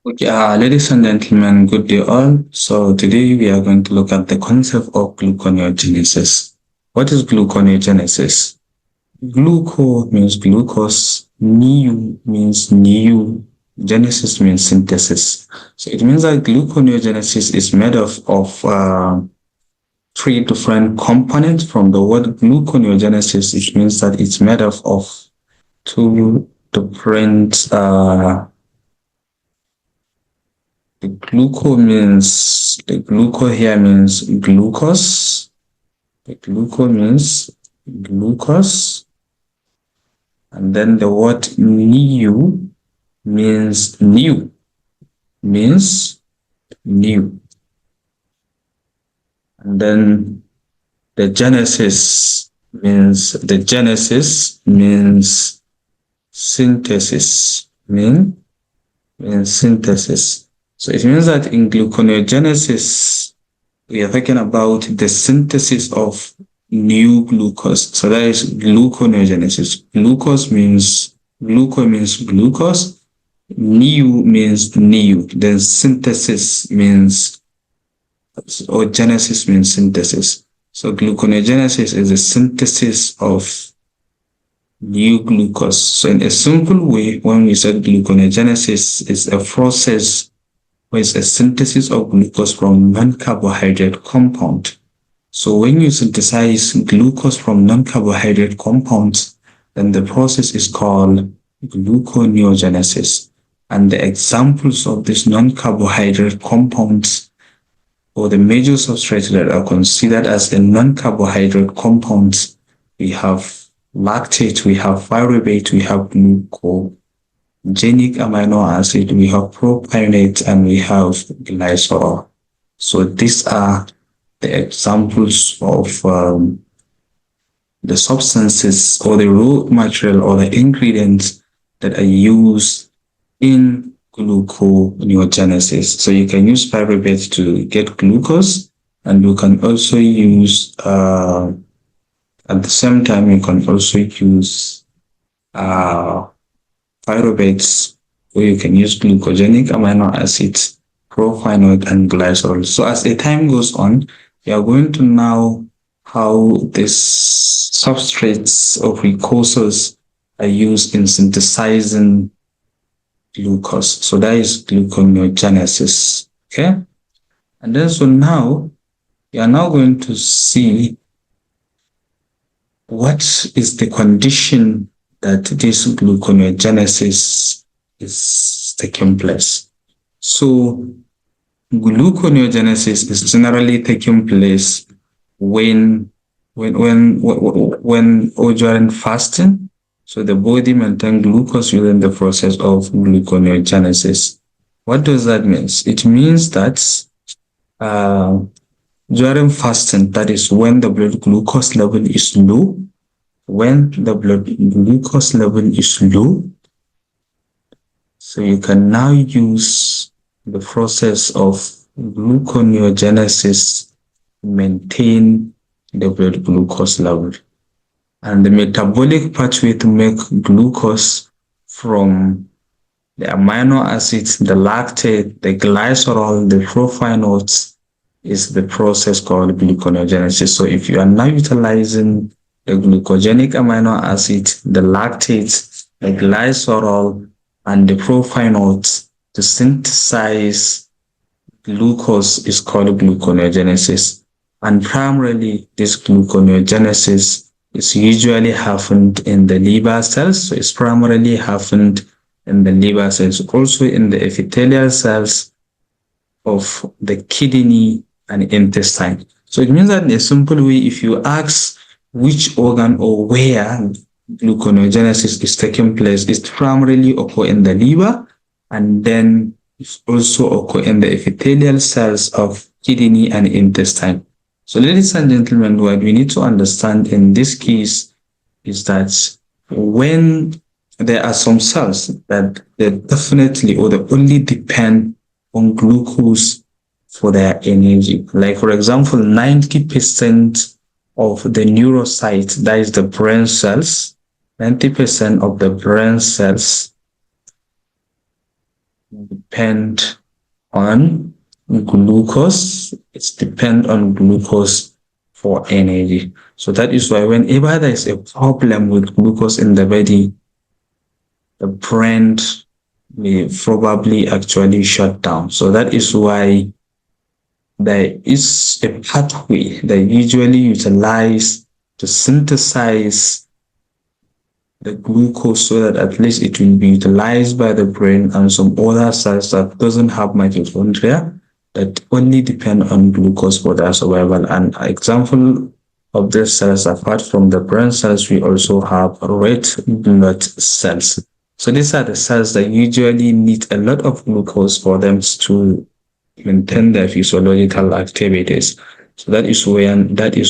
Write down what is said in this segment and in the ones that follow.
Okay, ladies and gentlemen, good day all. So today we are going to look at the concept of gluconeogenesis. What is gluconeogenesis? Gluco means glucose, neo means new, genesis means synthesis. So it means that gluconeogenesis is made of three different components. From the word gluconeogenesis, it means that it's made of two different the gluco here means glucose. The gluco means glucose. And then the word new means new. Means new. And then the genesis means synthesis. Means synthesis. So it means that in gluconeogenesis, we are talking about the synthesis of new glucose. So that is gluconeogenesis. Gluco means glucose, new means new. Then synthesis means, or genesis means synthesis. So gluconeogenesis is the synthesis of new glucose. So in a simple way, when we said gluconeogenesis is a process where it's a synthesis of glucose from non-carbohydrate compound. So when you synthesize glucose from non-carbohydrate compounds, then the process is called gluconeogenesis. And the examples of these non-carbohydrate compounds, or the major substrates that are considered as a non-carbohydrate compounds, we have lactate, we have pyruvate, we have glucogenic amino acid, we have propionate, and we have glycerol. So these are the examples of the substances or the raw material or the ingredients that are used in gluconeogenesis. So you can use pyruvate to get glucose, and you can also use at the same time, you can also use pyruvates, or you can use glucogenic amino acids, propanol, and glycerol. So as the time goes on, we are going to know how these substrates or precursors are used in synthesizing glucose. So that is gluconeogenesis. Okay? And then so now, we are now going to see what is the condition that this gluconeogenesis is taking place. So gluconeogenesis is generally taking place when or during fasting. So the body maintains glucose within the process of gluconeogenesis. What does that mean? It means that during fasting, that is when the blood glucose level is low. When the blood glucose level is low, so you can now use the process of gluconeogenesis to maintain the blood glucose level. And the metabolic pathway to make glucose from the amino acids, the lactate, the glycerol, the prophenols is the process called gluconeogenesis. So if you are now utilizing the glucogenic amino acids, the lactates, the glycerol, and the prophenols to synthesize glucose is called gluconeogenesis. And primarily, this gluconeogenesis is usually happened in the liver cells. So it's primarily happened in the liver cells, also in the epithelial cells of the kidney and intestine. So it means that in a simple way, if you ask which organ or where gluconeogenesis is taking place, it primarily occur in the liver, and then it also occur in the epithelial cells of kidney and intestine. So ladies and gentlemen, what we need to understand in this case is that when there are some cells that they definitely or they only depend on glucose for their energy. Like for example, 90% of the neurocytes, that is the brain cells, 90% of the brain cells depend on glucose. It's depend on glucose for energy. So that is why whenever there is a problem with glucose in the body, the brain may probably actually shut down. So that is why there is a pathway that usually utilize to synthesize the glucose so that at least it will be utilized by the brain and some other cells that doesn't have mitochondria that only depend on glucose for their survival. An example of these cells, apart from the brain cells, we also have red blood cells. So these are the cells that usually need a lot of glucose for them to maintain their physiological activities. So that is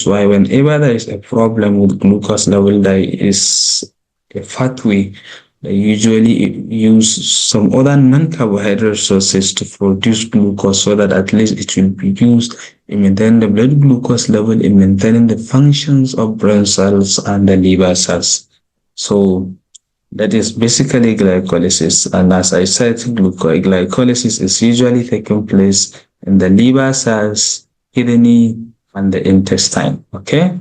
why whenever there is a problem with glucose level, there is a pathway. They usually use some other non-carbohydrate sources to produce glucose so that at least it will be used in maintaining the blood glucose level, in maintaining the functions of brain cells and the liver cells. So that is basically glycolysis. And as I said, glycolysis is usually taking place in the liver cells, kidney, and the intestine. Okay?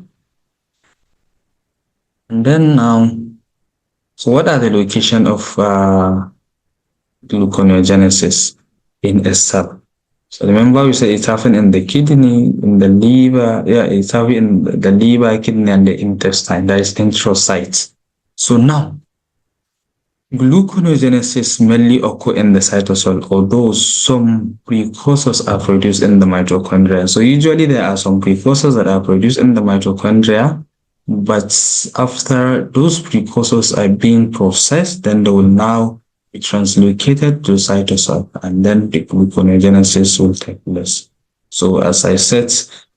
And then so what are the location of gluconeogenesis in a cell? So remember we said it's happening in the kidney, in the liver, it's happening in the liver, kidney, and the intestine. That is enterocytes. So now, gluconeogenesis mainly occur in the cytosol, although some precursors are produced in the mitochondria. So usually there are some precursors that are produced in the mitochondria, but after those precursors are being processed, then they will now be translocated to cytosol, and then the gluconeogenesis will take place. So as I said,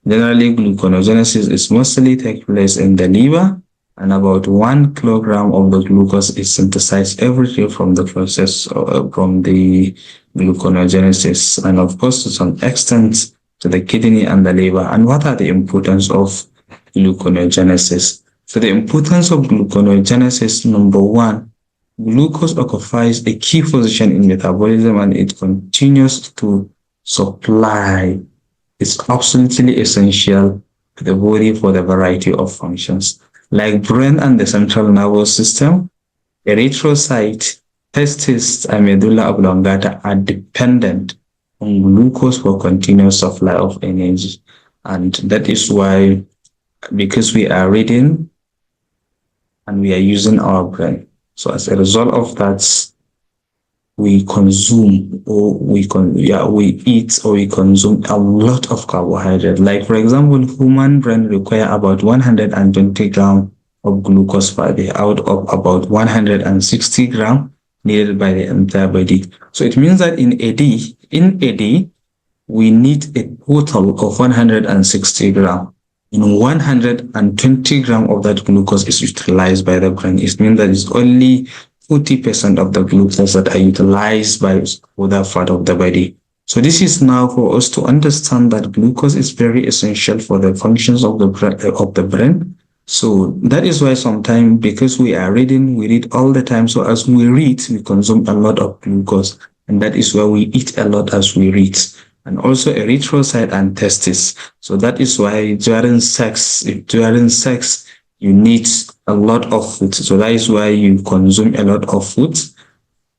generally gluconeogenesis is mostly take place in the liver, and about 1 kilogram of the glucose is synthesized every day from the process from the gluconeogenesis, and of course to some extent to the kidney and the liver. And what are the importance of gluconeogenesis? So the importance of gluconeogenesis, number one, glucose occupies a key position in metabolism and it continues to supply. It's absolutely essential to the body for the variety of functions. Like brain and the central nervous system, erythrocyte, testes, and medulla oblongata are dependent on glucose for continuous supply of energy. And that is why, because we are reading and we are using our brain. So as a result of that, we consume or we eat or we consume a lot of carbohydrate. Like for example, human brain require about 120 grams of glucose per day out of about 160 grams needed by the entire body. So it means that in a day, we need a total of 160 grams. In 120 grams of that glucose is utilized by the brain. It means that it's only 40% of the glucose that are utilized by other part of the body. So this is now for us to understand that glucose is very essential for the functions of the brain. So that is why sometimes, because we are reading, we read all the time. So as we read, we consume a lot of glucose, and that is why we eat a lot as we read. And also erythrocyte and testes. So that is why during sex, you need a lot of food. So that is why you consume a lot of food.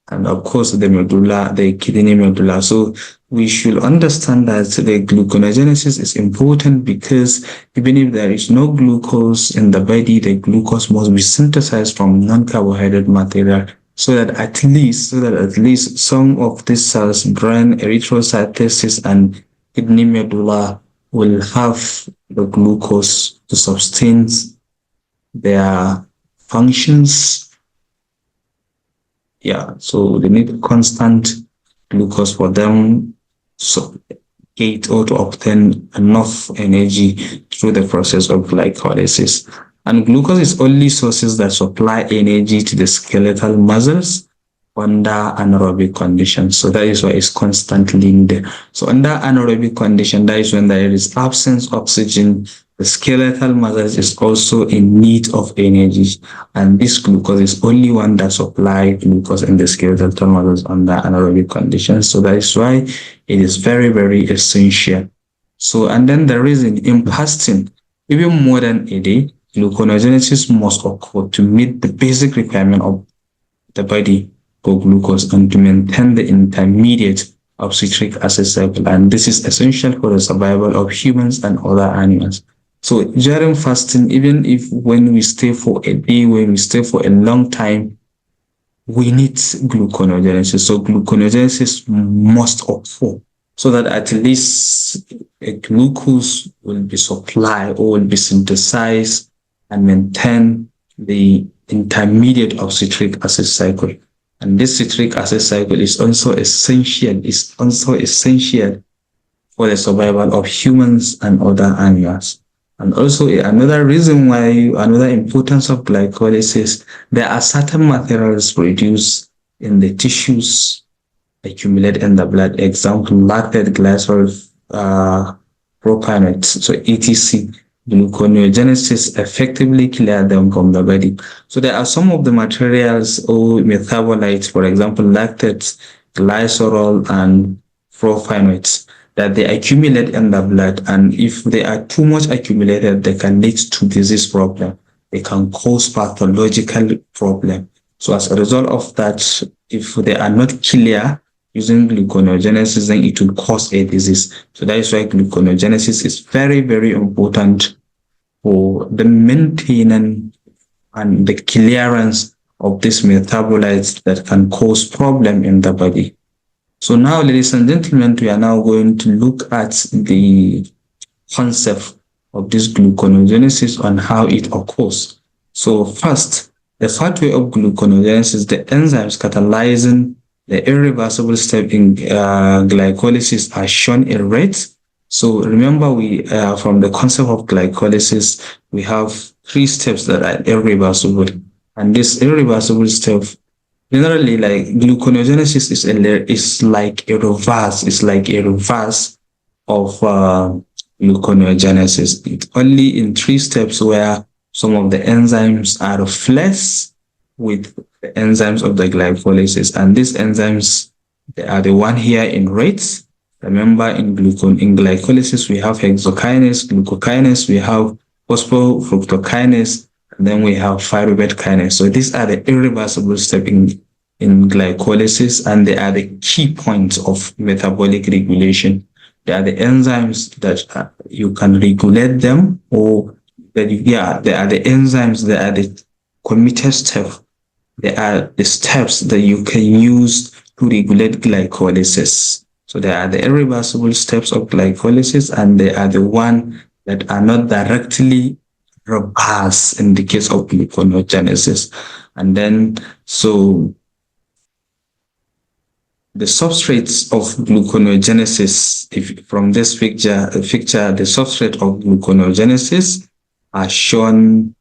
And of course, the medulla, the kidney medulla. So we should understand that the gluconeogenesis is important because even if there is no glucose in the body, the glucose must be synthesized from non-carbohydrate material so that at least some of these cells, brain, erythrocyte, testes, and kidney medulla will have the glucose to sustain their functions. So they need constant glucose for them to get or to obtain enough energy through the process of glycolysis. And glucose is only sources that supply energy to the skeletal muscles under anaerobic conditions. So that is why it's constantly needed. So under anaerobic condition, that is when there is absence of oxygen, the the skeletal muscles is also in need of energy, and this glucose is only one that supplies glucose in the skeletal muscles under anaerobic conditions. So that is why it is very, very essential. So, and then the reason in fasting, even more than a day, gluconeogenesis must occur to meet the basic requirement of the body for glucose and to maintain the intermediate of citric acid cycle. And this is essential for the survival of humans and other animals. So during fasting, even if when we stay for a day, when we stay for a long time, we need gluconeogenesis. So gluconeogenesis must occur so that at least a glucose will be supplied or will be synthesized and maintain the intermediate of citric acid cycle. And this citric acid cycle is also essential, for the survival of humans and other animals. And also another reason why, another importance of glycolysis, there are certain materials produced in the tissues accumulate in the blood. Example, lactate glycerol propionate, so etc. Gluconeogenesis effectively clear them from the body. So there are some of the materials or metabolites, for example, lactates, glycerol, and propionites, that they accumulate in the blood, and if they are too much accumulated, they can lead to disease problem. They can cause pathological problem. So as a result of that, if they are not clear using gluconeogenesis, then it will cause a disease. So that is why gluconeogenesis is very, very important for the maintenance and the clearance of these metabolites that can cause problem in the body. So now, ladies and gentlemen, we are now going to look at the concept of this gluconeogenesis and how it occurs. So first, the pathway of gluconeogenesis, the enzymes catalyzing the irreversible step in glycolysis are shown in red. So remember, we from the concept of glycolysis, we have 3 steps that are irreversible, and this irreversible step, generally, like gluconeogenesis is like a reverse. It's like a reverse of gluconeogenesis. It's only in 3 steps where some of the enzymes are replaced with the enzymes of the glycolysis, and these enzymes, they are the one here in red. Remember, in glycolysis we have hexokinase, glucokinase, we have phosphofructokinase, and then we have pyruvate kinase. So these are the irreversible steps in glycolysis, and they are the key points of metabolic regulation. They are the enzymes that you can regulate them, or they are the enzymes, they are the committed steps. They are the steps that you can use to regulate glycolysis. So they are the irreversible steps of glycolysis, and they are the ones that are not directly reversed in the case of gluconeogenesis. And then, so the substrates of gluconeogenesis, if from this picture, the substrate of gluconeogenesis are shown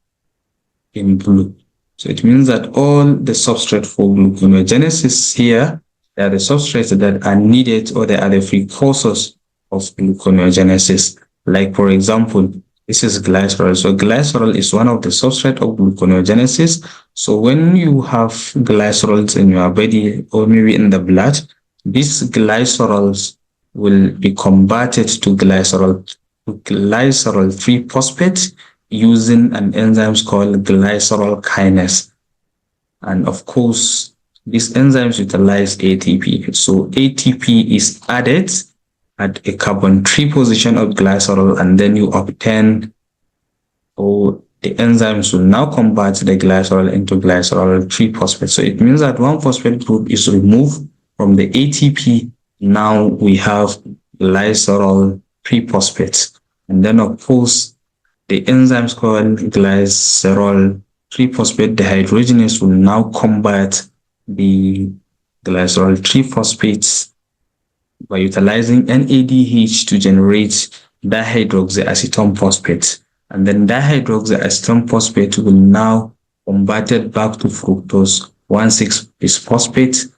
in blue. So it means that all the substrate for gluconeogenesis here, they are the substrates that are needed, or they are the precursors of gluconeogenesis. Like, for example, this is glycerol. So glycerol is one of the substrates of gluconeogenesis. So when you have glycerols in your body, or maybe in the blood, these glycerols will be converted to glycerol 3-phosphate using an enzyme called glycerol kinase. And of course, these enzymes utilize ATP. So ATP is added at a carbon 3 position of glycerol, and then you obtain, or the enzymes will now convert the glycerol into glycerol 3-phosphate. So it means that one phosphate group is removed from the ATP. Now we have glycerol 3-phosphate. And then, of course, the enzymes called glycerol 3-phosphate dehydrogenase will now convert the glycerol 3-phosphates by utilizing NADH to generate dihydroxyacetone phosphate. And then dihydroxyacetone phosphate will now converted back to fructose 1,6-bisphosphate.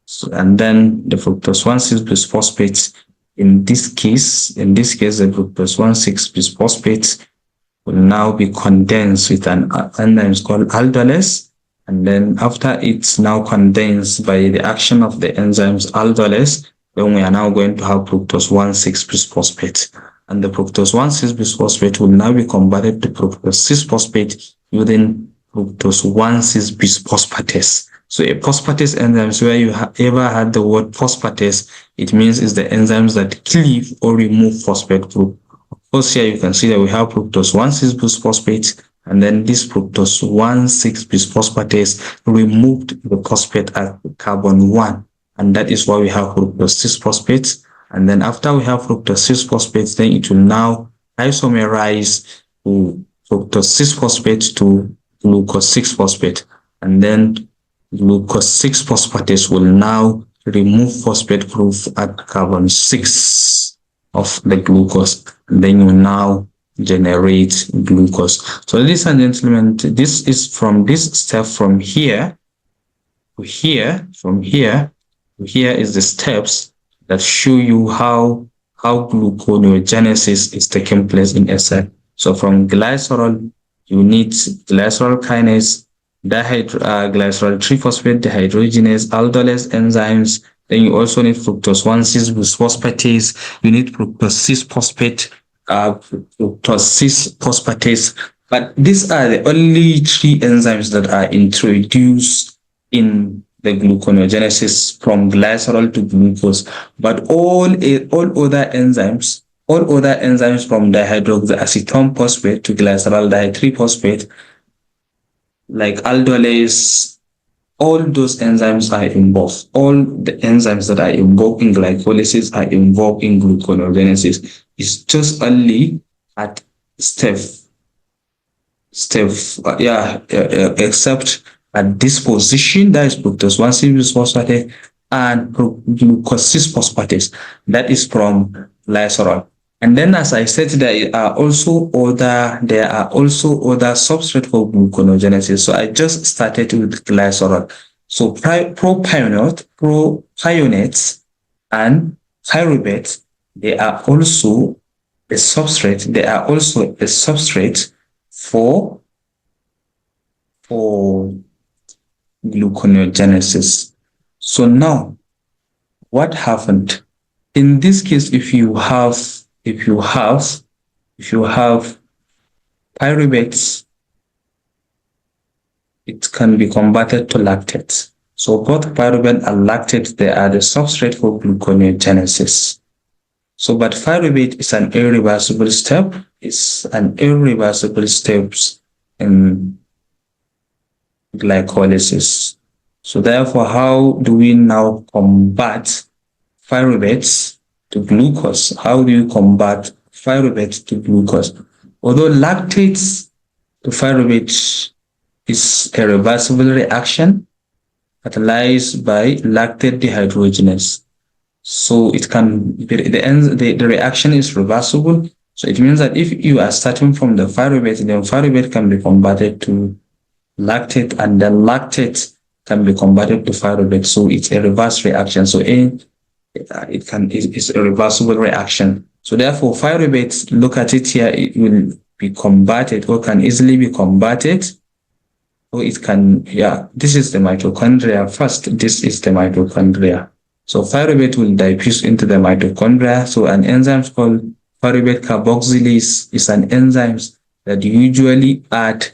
So, and then the fructose 1,6-bisphosphate in this case, the fructose 1,6-bisphosphate will now be condensed with an enzyme called aldolase. And then after it's now condensed by the action of the enzymes aldolase, then we are now going to have fructose 1,6-bisphosphate. And the fructose 1,6-bisphosphate will now be converted to fructose 6-phosphate using fructose 1,6-bisphosphatase. So a phosphatase enzymes, where you ever had the word phosphatase, it means it's the enzymes that cleave or remove phosphate group. Of course, here you can see that we have fructose 1,6-bisphosphate, and then this fructose 1,6-bisphosphatase removed the phosphate at carbon 1, and that is why we have fructose 6-phosphate. And then after we have fructose 6-phosphate, then it will now isomerize to fructose 6-phosphate to glucose 6-phosphate, and then glucose 6-phosphatase will now remove phosphate group at carbon 6 of the glucose, and then you will now generate glucose. So ladies and gentlemen, this is from this step from here to here. From here to here is the steps that show you how gluconeogenesis is taking place in a cell. So from glycerol, you need glycerol kinase, glycerol 3-phosphate dehydrogenase, aldolase enzymes. Then you also need fructose 1,6-bisphosphatase. You need fructose 6-phosphate, fructose 6-phosphatase. But these are the only 3 enzymes that are introduced in the gluconeogenesis from glycerol to glucose. But all other enzymes from dihydroxyacetone phosphate to glycerol 3-phosphate, like aldolase, all those enzymes are involved. All the enzymes that are involved in glycolysis are involved in gluconeogenesis. It's just only at except at this position, that is fructose 1,6-bisphosphate and glucose 6-phosphatase, that is from glycerol. And then, as I said, there are also other substrates for gluconeogenesis. So I just started with glycerol. So propionates and pyruvates, they are also a substrate. They are also a substrate for gluconeogenesis. So now, what happened? In this case, if you have pyruvates, it can be converted to lactate. So both pyruvate and lactate, they are the substrate for gluconeogenesis. So, but pyruvate is an irreversible step. It's an irreversible step in glycolysis. So therefore, how do we now convert pyruvates to glucose? How do you convert pyruvate to glucose? Although lactates to pyruvate is a reversible reaction catalyzed by lactate dehydrogenase. So it can be, the reaction is reversible. So it means that if you are starting from the pyruvate, then pyruvate can be converted to lactate, and then lactate can be converted to pyruvate. So it's a reverse reaction. So it's a reversible reaction. So therefore, pyruvate, look at it here, it will be converted or can easily be converted. Or it can, this is the mitochondria first. This is the mitochondria. So pyruvate will diffuse into the mitochondria. So an enzyme called pyruvate carboxylase is an enzyme that usually add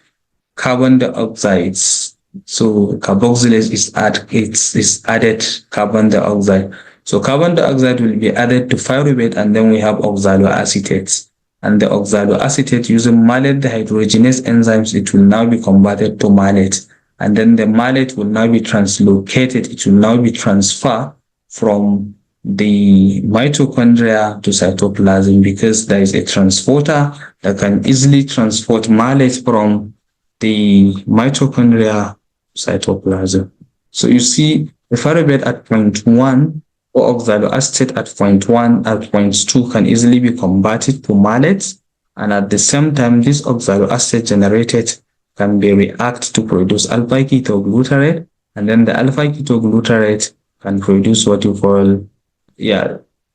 carbon dioxide. So carboxylase is added carbon dioxide. So carbon dioxide will be added to pyruvate, and then we have oxaloacetate. And the oxaloacetate, using malate dehydrogenase enzymes, it will now be converted to malate. And then the malate will now be translocated. It will now be transferred from the mitochondria to cytoplasm, because there is a transporter that can easily transport malate from the mitochondria to cytoplasm. So you see the pyruvate at point 1 or oxaloacetate at point 1, at point 2 can easily be converted to malate, and at the same time this oxaloacetate generated can be react to produce alpha ketoglutarate, and then the alpha ketoglutarate can produce what you call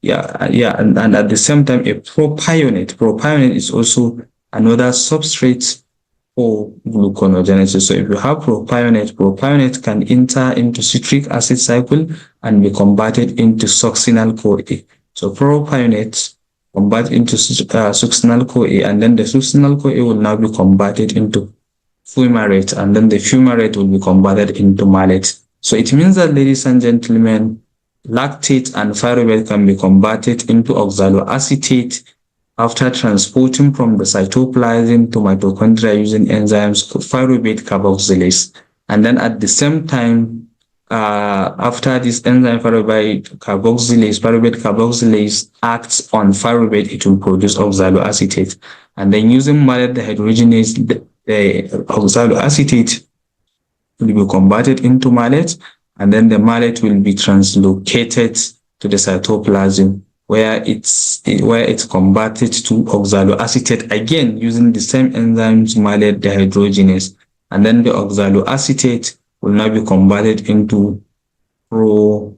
and at the same time, a propionate is also another substrate for gluconeogenesis. So if you have propionate can enter into citric acid cycle and be converted into succinyl CoA. So propionate convert into succinyl CoA, and then the succinyl CoA will now be converted into fumarate, and then the fumarate will be converted into malate. So it means that, ladies and gentlemen, lactate and pyruvate can be converted into oxaloacetate after transporting from the cytoplasm to mitochondria using enzymes pyruvate carboxylase. And then at the same time, after this enzyme pyruvate carboxylase acts on pyruvate, it will produce oxaloacetate. And then using malate dehydrogenase, the oxaloacetate will be converted into malate, and then the malate will be translocated to the cytoplasm, where it's converted to oxaloacetate again using the same enzymes malate dehydrogenase, and then the oxaloacetate will now be converted into phosphoenol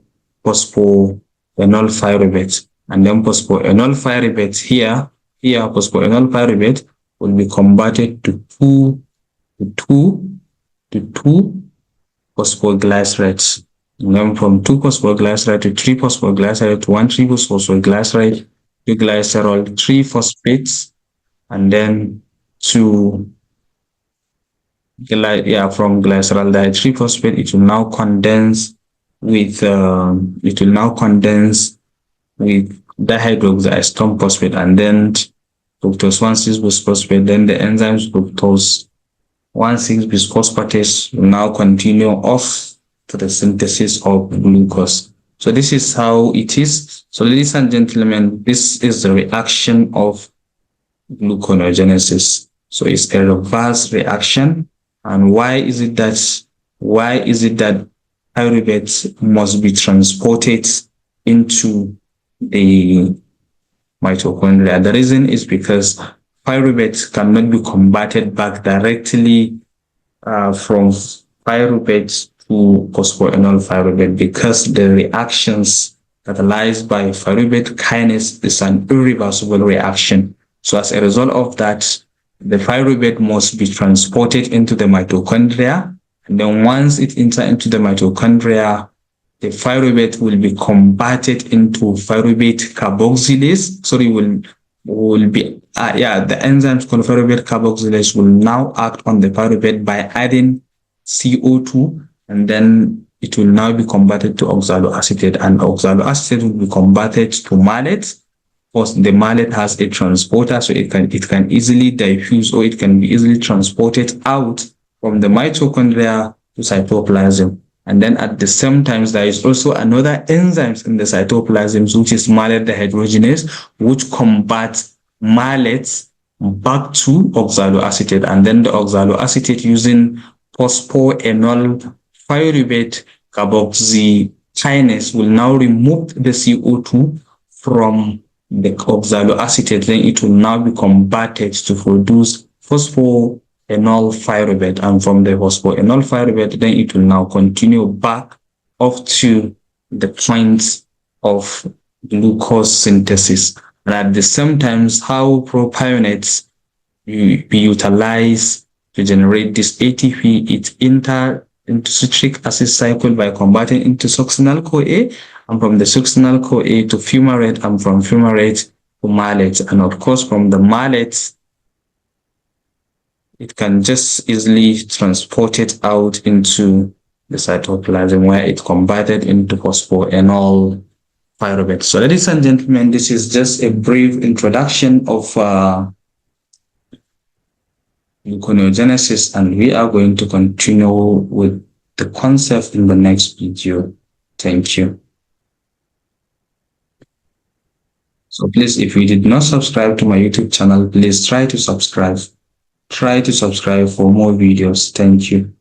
pyruvate, and then phosphoenol pyruvate here phosphoenol pyruvate will be converted to two phosphoglycerides. And then from 2 phosphoglyceride to 3 phosphoglyceride to 1 triphosphospoglyceride to glycerol 3 phosphates, and then to from glyceraldehyde 3 phosphate, it will now condense with dihydroxyestone phosphate, and then fructose 1,6-bisphosphate. Then the enzymes fructose 1,6-bisphosphatase will now continue off to the synthesis of glucose. So this is how it is. So ladies and gentlemen, this is the reaction of gluconeogenesis. So it's a reverse reaction. And why is it that pyruvate must be transported into the mitochondria? The reason is because pyruvate cannot be converted back directly from pyruvate to phosphoenol pyruvate, because the reactions catalyzed by pyruvate kinase is an irreversible reaction. So as a result of that, the pyruvate must be transported into the mitochondria, and then once it enters into the mitochondria, the pyruvate will be converted into pyruvate carboxylase. The enzymes called pyruvate carboxylase will now act on the pyruvate by adding CO2, and then it will now be converted to oxaloacetate, and oxaloacetate will be converted to malate. Of course, the malate has a transporter, so it can easily diffuse, or it can be easily transported out from the mitochondria to cytoplasm. And then at the same time, there is also another enzymes in the cytoplasm, which is malate dehydrogenase, which converts malate back to oxaloacetate, and then the oxaloacetate using phosphoenol pyruvate carboxykinase will now remove the CO2 from the oxaloacetate. Then it will now be converted to produce phosphoenol pyruvate, and from the phosphoenol pyruvate, then it will now continue back up to the point of glucose synthesis. And at the same time, how propionates be utilized to generate this ATP, it enter into citric acid cycle by converting into succinyl CoA, and from the succinyl CoA to fumarate, and from fumarate to malate. And of course, from the malate, it can just easily transport it out into the cytoplasm, where it's converted into phosphoenol pyruvate. So ladies and gentlemen, this is just a brief introduction of gluconeogenesis, and we are going to continue with the concept in the next video. Thank you. So please, if you did not subscribe to my YouTube channel, please try to subscribe. Try to subscribe for more videos. Thank you.